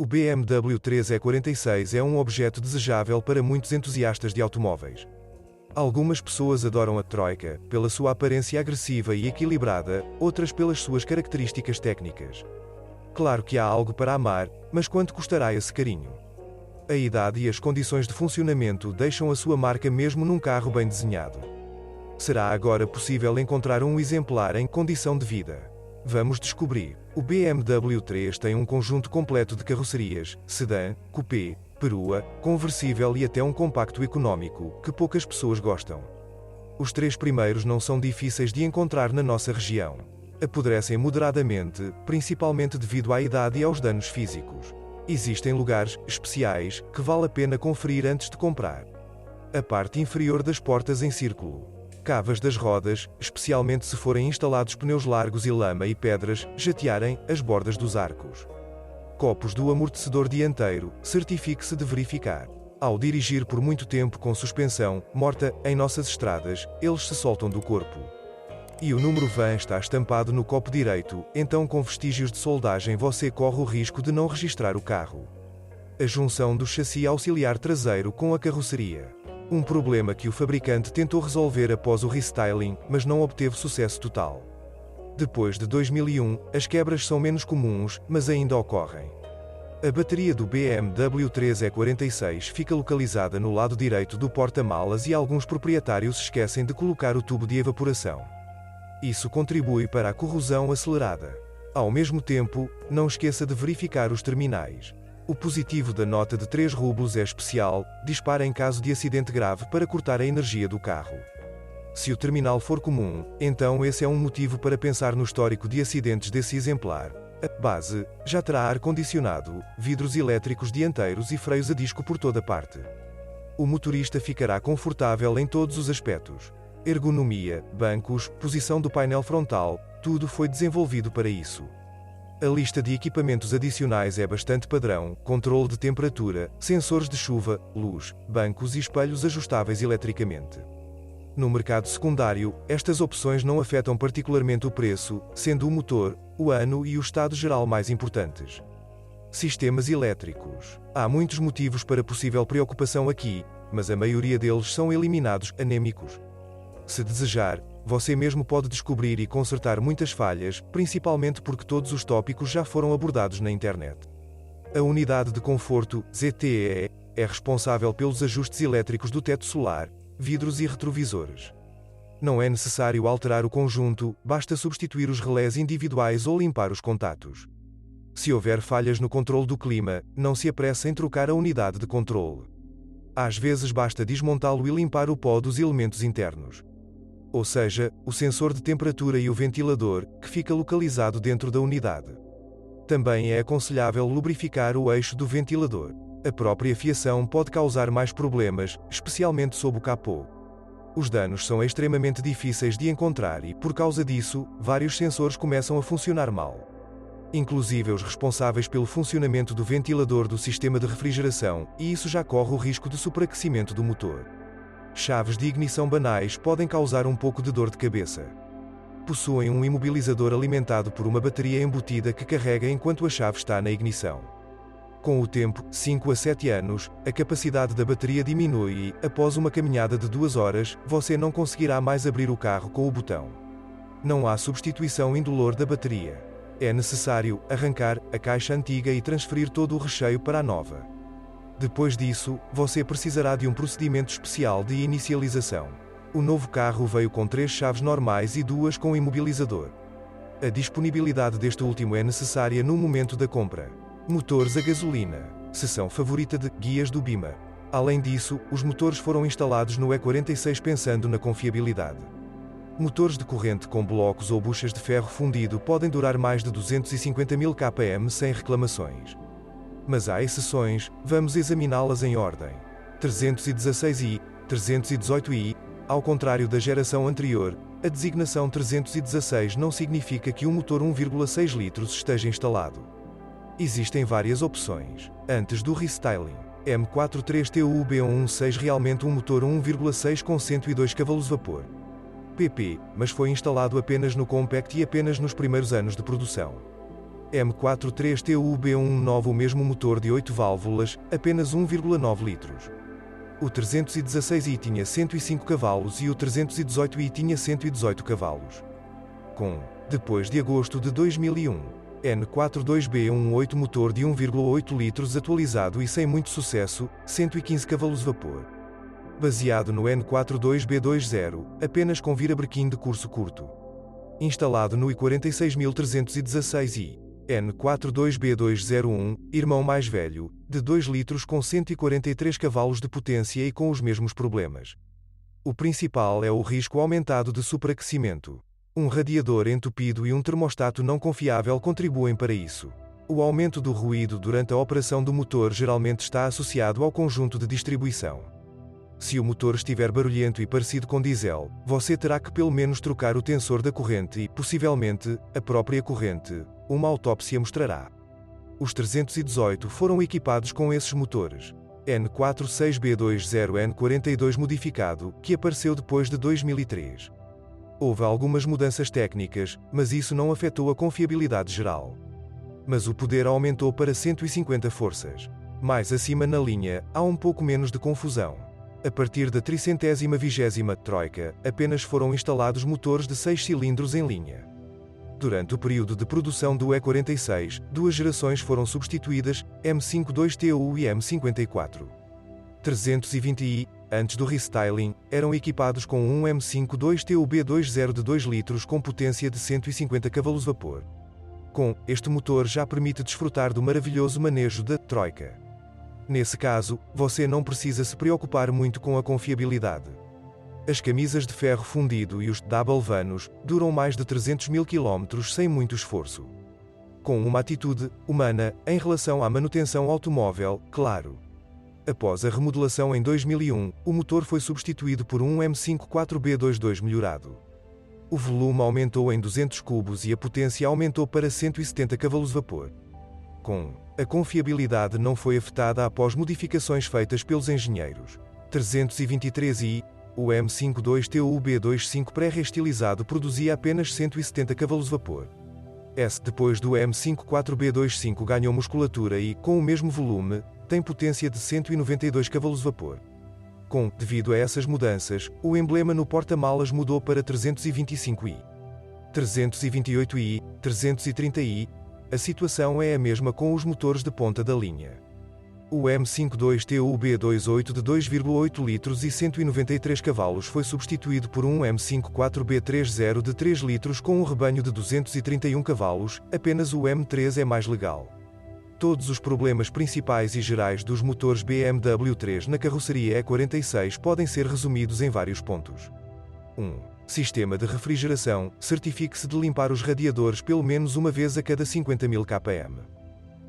BMW 3E46 é um objeto desejável para muitos entusiastas de automóveis. Algumas pessoas adoram a Troika, pela sua aparência agressiva e equilibrada, outras pelas suas características técnicas. Claro que há algo para amar, mas quanto custará esse carinho? A idade e as condições de funcionamento deixam a sua marca mesmo num carro bem desenhado. Será agora possível encontrar um exemplar em condição de vida? Vamos descobrir. O BMW 3 tem um conjunto completo de carrocerias, sedã, coupé, perua, conversível e até um compacto econômico, que poucas pessoas gostam. Os três primeiros não são difíceis de encontrar na nossa região. Apodrecem moderadamente, principalmente devido à idade e aos danos físicos. Existem lugares especiais que vale a pena conferir antes de comprar. A parte inferior das portas em círculo. Cavas das rodas, especialmente se forem instalados pneus largos e lama e pedras, jatearem as bordas dos arcos. Copos do amortecedor dianteiro, certifique-se de verificar. Ao dirigir por muito tempo com suspensão morta em nossas estradas, eles se soltam do corpo. E o número VAN está estampado no copo direito, então com vestígios de soldagem você corre o risco de não registrar o carro. A junção do chassi auxiliar traseiro com a carroceria. Um problema que o fabricante tentou resolver após o restyling, mas não obteve sucesso total. Depois de 2001, as quebras são menos comuns, mas ainda ocorrem. A bateria do BMW 3E46 fica localizada no lado direito do porta-malas e alguns proprietários esquecem de colocar o tubo de evaporação. Isso contribui para a corrosão acelerada. Ao mesmo tempo, não esqueça de verificar os terminais. O positivo da nota de 3 rublos é especial, dispara em caso de acidente grave para cortar a energia do carro. Se o terminal for comum, então esse é um motivo para pensar no histórico de acidentes desse exemplar. A base já terá ar-condicionado, vidros elétricos dianteiros e freios a disco por toda parte. O motorista ficará confortável em todos os aspectos. Ergonomia, bancos, posição do painel frontal, tudo foi desenvolvido para isso. A lista de equipamentos adicionais é bastante padrão: controle de temperatura, sensores de chuva, luz, bancos e espelhos ajustáveis eletricamente. No mercado secundário, estas opções não afetam particularmente o preço, sendo o motor, o ano e o estado geral mais importantes. Sistemas elétricos. Há muitos motivos para possível preocupação aqui, mas a maioria deles são eliminados, anêmicos. Se desejar, você mesmo pode descobrir e consertar muitas falhas, principalmente porque todos os tópicos já foram abordados na internet. A unidade de conforto, ZTE, é responsável pelos ajustes elétricos do teto solar, vidros e retrovisores. Não é necessário alterar o conjunto, basta substituir os relés individuais ou limpar os contatos. Se houver falhas no controle do clima, não se apresse em trocar a unidade de controle. Às vezes basta desmontá-lo e limpar o pó dos elementos internos. Ou seja, o sensor de temperatura e o ventilador, que fica localizado dentro da unidade. Também é aconselhável lubrificar o eixo do ventilador. A própria fiação pode causar mais problemas, especialmente sob o capô. Os danos são extremamente difíceis de encontrar e, por causa disso, vários sensores começam a funcionar mal. Inclusive os responsáveis pelo funcionamento do ventilador do sistema de refrigeração, e isso já corre o risco de superaquecimento do motor. Chaves de ignição banais podem causar um pouco de dor de cabeça. Possuem um imobilizador alimentado por uma bateria embutida que carrega enquanto a chave está na ignição. Com o tempo, 5 a 7 anos, a capacidade da bateria diminui e, após uma caminhada de 2 horas, você não conseguirá mais abrir o carro com o botão. Não há substituição indolor da bateria. É necessário arrancar a caixa antiga e transferir todo o recheio para a nova. Depois disso, você precisará de um procedimento especial de inicialização. O novo carro veio com 3 chaves normais e 2 com imobilizador. A disponibilidade deste último é necessária no momento da compra. Motores a gasolina. Seção favorita de guias do Bima. Além disso, os motores foram instalados no E46 pensando na confiabilidade. Motores de corrente com blocos ou buchas de ferro fundido podem durar mais de 250.000 km sem reclamações. Mas há exceções, vamos examiná-las em ordem. 316i, 318i, ao contrário da geração anterior, a designação 316 não significa que um motor 1,6 litros esteja instalado. Existem várias opções. Antes do restyling, M43TUB116 realmente um motor 1,6 com 102 cavalos-vapor. pp, mas foi instalado apenas no Compact e apenas nos primeiros anos de produção. M43 TUB19 o mesmo motor de 8 válvulas, apenas 1,9 litros. O 316i tinha 105 cavalos e o 318i tinha 118 cavalos. Depois de agosto de 2001, N42B18 motor de 1,8 litros atualizado e sem muito sucesso, 115 cavalos vapor. Baseado no N42B20, apenas com virabrequim de curso curto. Instalado no I46316i, N42B201, irmão mais velho, de 2 litros com 143 cavalos de potência e com os mesmos problemas. O principal é o risco aumentado de superaquecimento. Um radiador entupido e um termostato não confiável contribuem para isso. O aumento do ruído durante a operação do motor geralmente está associado ao conjunto de distribuição. Se o motor estiver barulhento e parecido com diesel, você terá que pelo menos trocar o tensor da corrente e, possivelmente, a própria corrente. Uma autópsia mostrará. Os 318 foram equipados com esses motores. N46B20 N42 modificado, que apareceu depois de 2003. Houve algumas mudanças técnicas, mas isso não afetou a confiabilidade geral. Mas o poder aumentou para 150 forças. Mais acima na linha, há um pouco menos de confusão. A partir da 320ª troika, apenas foram instalados motores de 6 cilindros em linha. Durante o período de produção do E46, 2 gerações foram substituídas, M52TU e M54. 320i, antes do restyling, eram equipados com um M52TU-B20 de 2 litros com potência de 150 cavalos vapor. Este motor já permite desfrutar do maravilhoso manejo da troika. Nesse caso, você não precisa se preocupar muito com a confiabilidade. As camisas de ferro fundido e os double vanos duram mais de 300 mil km sem muito esforço. Com uma atitude humana em relação à manutenção automóvel, claro. Após a remodelação em 2001, o motor foi substituído por um M54B22 melhorado. O volume aumentou em 200 cubos e a potência aumentou para 170 cavalos vapor. A confiabilidade não foi afetada após modificações feitas pelos engenheiros. 323i, o M52TU-B25 pré-reestilizado produzia apenas 170 cavalos vapor. Depois do M54B25 ganhou musculatura e, com o mesmo volume, tem potência de 192 cavalos vapor. Devido a essas mudanças, o emblema no porta-malas mudou para 325i. 328i, 330i, a situação é a mesma com os motores de ponta da linha. O M52TU-B28 de 2,8 litros e 193 cavalos foi substituído por um M54B30 de 3 litros com um rebanho de 231 cavalos, apenas o M3 é mais legal. Todos os problemas principais e gerais dos motores BMW 3 na carroceria E46 podem ser resumidos em vários pontos. 1. Sistema de refrigeração. Certifique-se de limpar os radiadores pelo menos uma vez a cada 50.000 km.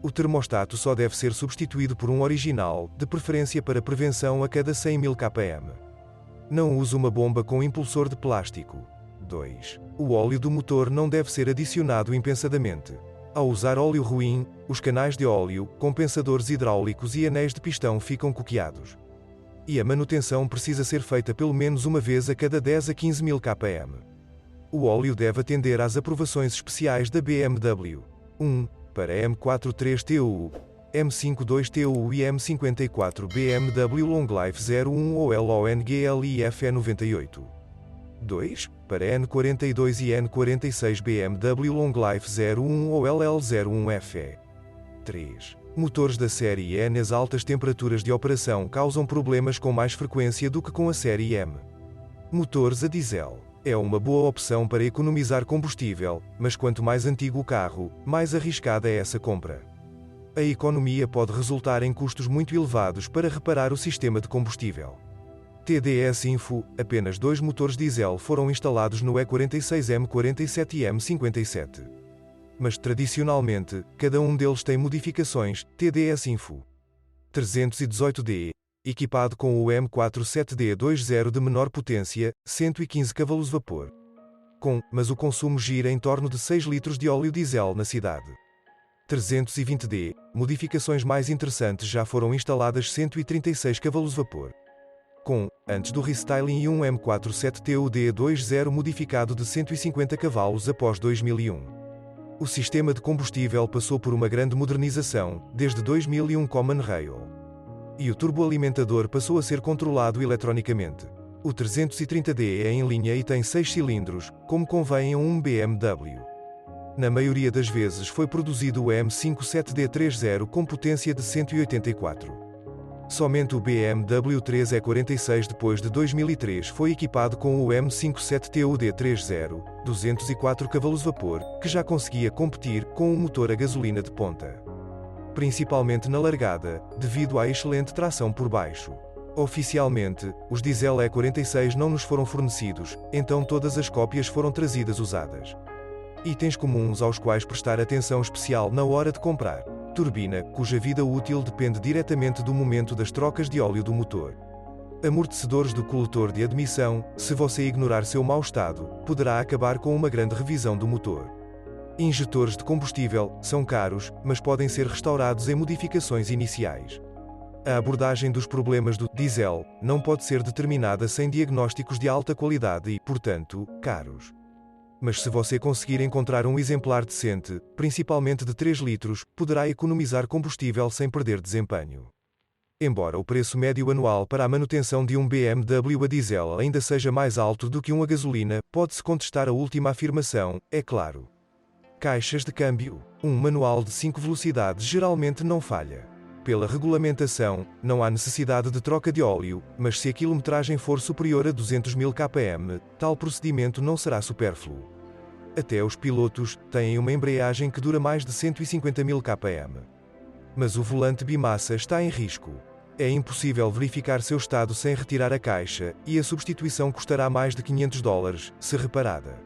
O termostato só deve ser substituído por um original, de preferência para prevenção a cada 100.000 km. Não use uma bomba com impulsor de plástico. 2. O óleo do motor não deve ser adicionado impensadamente. Ao usar óleo ruim, os canais de óleo, compensadores hidráulicos e anéis de pistão ficam coqueados. E a manutenção precisa ser feita pelo menos uma vez a cada 10 a 15.000 km. O óleo deve atender às aprovações especiais da BMW. 1. Para M43TU, M52TU e M54 BMW Long Life 01 ou LONGLIFE98. 2. Para N42 e N46 BMW Long Life 01 ou LL01FE. 3. Motores da série E nas altas temperaturas de operação causam problemas com mais frequência do que com a série M. Motores a diesel. É uma boa opção para economizar combustível, mas quanto mais antigo o carro, mais arriscada é essa compra. A economia pode resultar em custos muito elevados para reparar o sistema de combustível. TDS Info, apenas 2 motores diesel foram instalados no E46 M47 e M57. Mas tradicionalmente, cada um deles tem modificações. TDS Info 318D, equipado com o M47D20 de menor potência, 115 cavalos vapor. Mas o consumo gira em torno de 6 litros de óleo diesel na cidade. 320D, modificações mais interessantes já foram instaladas 136 cavalos vapor. Antes do restyling e um M47TUD20 modificado de 150 cavalos após 2001. O sistema de combustível passou por uma grande modernização, desde 2001 Common Rail. E o turboalimentador passou a ser controlado eletronicamente. O 330D é em linha e tem 6 cilindros, como convém em um BMW. Na maioria das vezes foi produzido o M57D30 com potência de 184. Somente o BMW 3E46 depois de 2003 foi equipado com o M57TUD30, 204 cavalos-vapor, que já conseguia competir com o motor a gasolina de ponta. Principalmente na largada, devido à excelente tração por baixo. Oficialmente, os diesel E46 não nos foram fornecidos, então todas as cópias foram trazidas usadas. Itens comuns aos quais prestar atenção especial na hora de comprar. Turbina, cuja vida útil depende diretamente do momento das trocas de óleo do motor. Amortecedores do coletor de admissão, se você ignorar seu mau estado, poderá acabar com uma grande revisão do motor. Injetores de combustível, são caros, mas podem ser restaurados em modificações iniciais. A abordagem dos problemas do diesel não pode ser determinada sem diagnósticos de alta qualidade e, portanto, caros. Mas se você conseguir encontrar um exemplar decente, principalmente de 3 litros, poderá economizar combustível sem perder desempenho. Embora o preço médio anual para a manutenção de um BMW a diesel ainda seja mais alto do que um a gasolina, pode-se contestar a última afirmação, é claro. Caixas de câmbio. Um manual de 5 velocidades geralmente não falha. Pela regulamentação, não há necessidade de troca de óleo, mas se a quilometragem for superior a 200.000 km, tal procedimento não será supérfluo. Até os pilotos têm uma embreagem que dura mais de 150.000 km. Mas o volante bimassa está em risco. É impossível verificar seu estado sem retirar a caixa, e a substituição custará mais de $500, se reparada.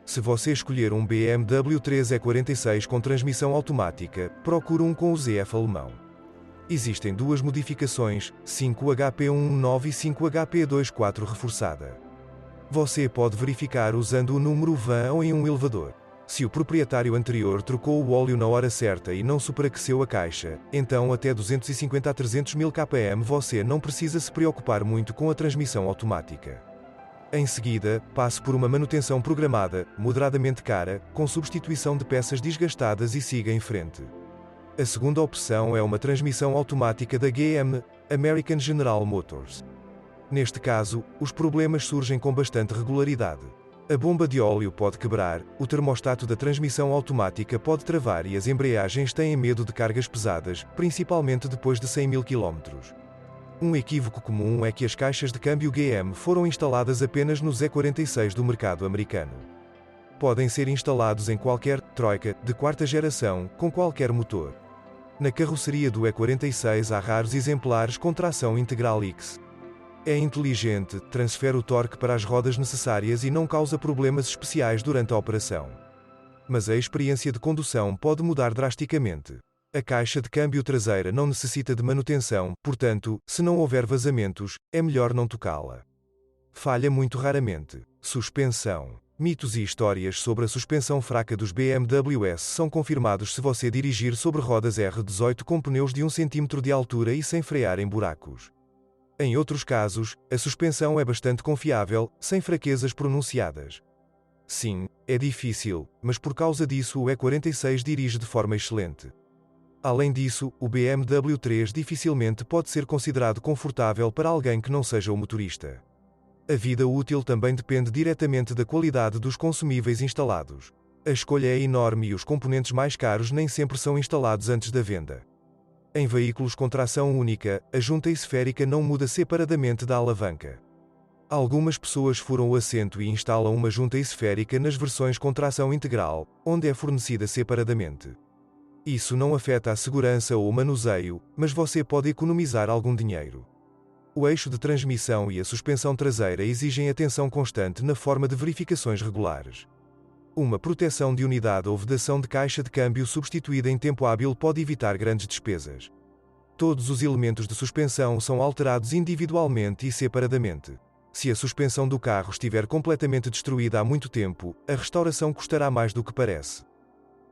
Se você escolher um BMW 3E46 com transmissão automática, procure um com o ZF alemão. Existem duas modificações, 5HP119 e 5HP24 reforçada. Você pode verificar usando o número VAN ou em um elevador. Se o proprietário anterior trocou o óleo na hora certa e não superaqueceu a caixa, então até 250 a 300.000 km você não precisa se preocupar muito com a transmissão automática. Em seguida, passe por uma manutenção programada, moderadamente cara, com substituição de peças desgastadas e siga em frente. A segunda opção é uma transmissão automática da GM, American General Motors. Neste caso, os problemas surgem com bastante regularidade. A bomba de óleo pode quebrar, o termostato da transmissão automática pode travar e as embreagens têm medo de cargas pesadas, principalmente depois de 100.000 km. Um equívoco comum é que as caixas de câmbio GM foram instaladas apenas nos E46 do mercado americano. Podem ser instalados em qualquer Troika de quarta geração, com qualquer motor. Na carroceria do E46 há raros exemplares com tração integral X. É inteligente, transfere o torque para as rodas necessárias e não causa problemas especiais durante a operação. Mas a experiência de condução pode mudar drasticamente. A caixa de câmbio traseira não necessita de manutenção, portanto, se não houver vazamentos, é melhor não tocá-la. Falha muito raramente. Suspensão. Mitos e histórias sobre a suspensão fraca dos BMWs são confirmados se você dirigir sobre rodas R18 com pneus de 1 cm de altura e sem frear em buracos. Em outros casos, a suspensão é bastante confiável, sem fraquezas pronunciadas. Sim, é difícil, mas por causa disso o E46 dirige de forma excelente. Além disso, o BMW 3 dificilmente pode ser considerado confortável para alguém que não seja o motorista. A vida útil também depende diretamente da qualidade dos consumíveis instalados. A escolha é enorme e os componentes mais caros nem sempre são instalados antes da venda. Em veículos com tração única, a junta esférica não muda separadamente da alavanca. Algumas pessoas furam o assento e instalam uma junta esférica nas versões com tração integral, onde é fornecida separadamente. Isso não afeta a segurança ou o manuseio, mas você pode economizar algum dinheiro. O eixo de transmissão e a suspensão traseira exigem atenção constante na forma de verificações regulares. Uma proteção de unidade ou vedação de caixa de câmbio substituída em tempo hábil pode evitar grandes despesas. Todos os elementos de suspensão são alterados individualmente e separadamente. Se a suspensão do carro estiver completamente destruída há muito tempo, a restauração custará mais do que parece.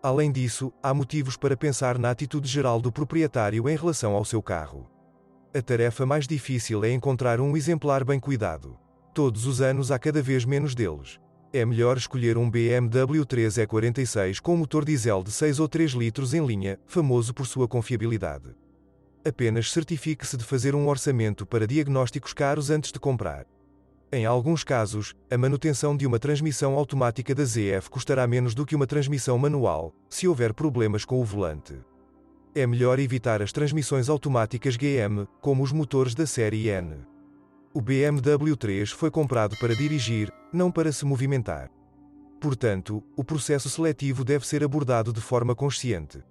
Além disso, há motivos para pensar na atitude geral do proprietário em relação ao seu carro. A tarefa mais difícil é encontrar um exemplar bem cuidado. Todos os anos há cada vez menos deles. É melhor escolher um BMW 3E46 com motor diesel de 6 ou 3 litros em linha, famoso por sua confiabilidade. Apenas certifique-se de fazer um orçamento para diagnósticos caros antes de comprar. Em alguns casos, a manutenção de uma transmissão automática da ZF custará menos do que uma transmissão manual, se houver problemas com o volante. É melhor evitar as transmissões automáticas GM, como os motores da série N. O BMW 3 foi comprado para dirigir, não para se movimentar. Portanto, o processo seletivo deve ser abordado de forma consciente.